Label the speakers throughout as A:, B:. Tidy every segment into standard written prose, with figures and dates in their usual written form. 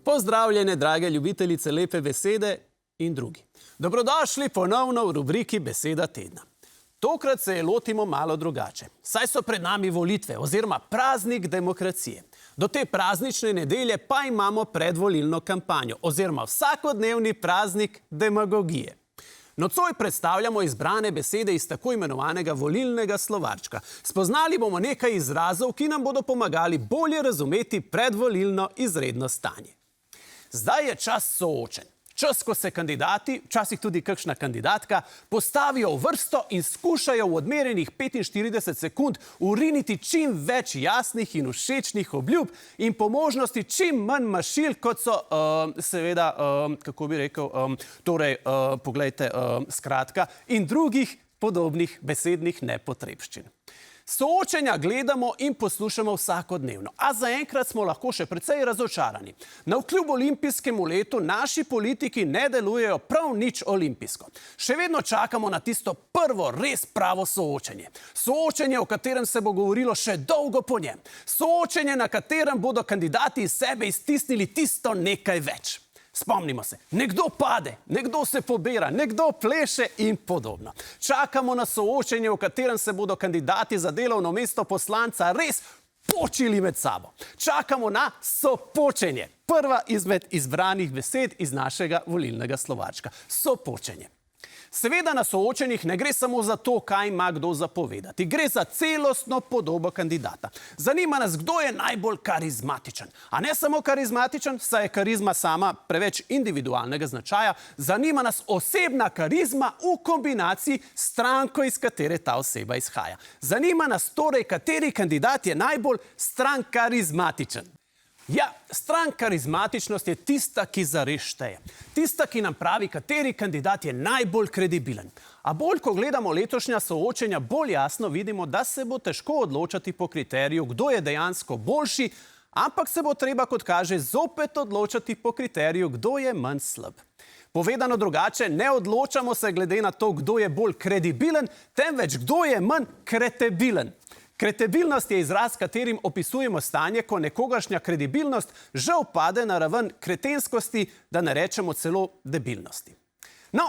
A: Pozdravljene, drage ljubitelice lepe besede in drugi. Dobrodošli ponovno v rubriki Beseda tedna. Tokrat se je lotimo malo drugače. Saj so pred nami volitve oziroma praznik demokracije. Do te praznične nedelje pa imamo predvolilno kampanjo oziroma vsakodnevni praznik demagogije. Nocoj predstavljamo izbrane besede iz tako imenovanega volilnega slovarčka. Spoznali bomo nekaj izrazov, ki nam bodo pomagali bolje razumeti predvolilno izredno stanje. Zdaj je čas soočen. Čas, ko se kandidati, včasih tudi kakšna kandidatka, postavijo v vrsto in skušajo v odmerjenih 45 sekund uriniti čim več jasnih in všečnih obljub in po možnosti čim manj mašil, kot so, seveda, kako bi rekel, poglejte, skratka, in drugih podobnih besednih nepotrebščin. Soočenja gledamo in poslušamo vsakodnevno, a zaenkrat smo lahko še precej razočarani. Navkljub olimpijskemu letu naši politiki ne delujejo prav nič olimpijsko. Še vedno čakamo na tisto prvo res pravo soočenje. Soočenje, o katerem se bo govorilo še dolgo po njem. Soočenje, na katerem bodo kandidati iz sebe iztisnili tisto nekaj več. Spomnimo se, nekdo pade, nekdo se pobira, nekdo pleše in podobno. Čakamo na soočenje, v katerem se bodo kandidati za delovno mesto poslanca res počili med sabo. Čakamo na sopočenje. Prva izmed izbranih besed iz našega volilnega slovarčka. Sopočenje. Seveda na soočenjih ne gre samo za to, kaj ima kdo zapovedati. Gre za celostno podobo kandidata. Zanima nas, kdo je najbolj karizmatičen. A ne samo karizmatičen, saj je karizma sama preveč individualnega značaja. Zanima nas osebna karizma v kombinaciji s stranko, iz katere ta oseba izhaja. Zanima nas torej, kateri kandidat je najbolj strankarizmatičen. Ja, strankarizmatičnost je tista, ki zares šteje. Tista, ki nam pravi, kateri kandidat je najbolj kredibilen. A bolj, ko gledamo letošnja soočenja, bolj jasno vidimo, da se bo težko odločati po kriteriju, kdo je dejansko boljši, ampak se bo treba, kot kaže, zopet odločati po kriteriju, kdo je manj slab. Povedano drugače, ne odločamo se glede na to, kdo je bolj kredibilen, temveč kdo je manj kretebilen. Kredibilnost je izraz, katerim opisujemo stanje, ko nekogaršnja kredibilnost žal pade na raven kretenskosti, da ne rečemo celo debilnosti. No,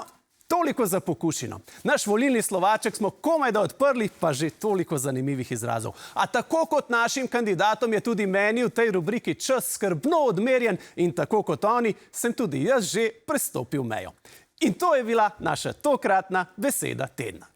A: toliko za pokušino. Naš volilni slovaček smo komaj da odprli, pa že toliko zanimivih izrazov. A tako kot našim kandidatom je tudi meni v tej rubriki čas skrbno odmerjen in tako kot oni sem tudi jaz že prestopil mejo. In to je bila naša tokratna beseda tedna.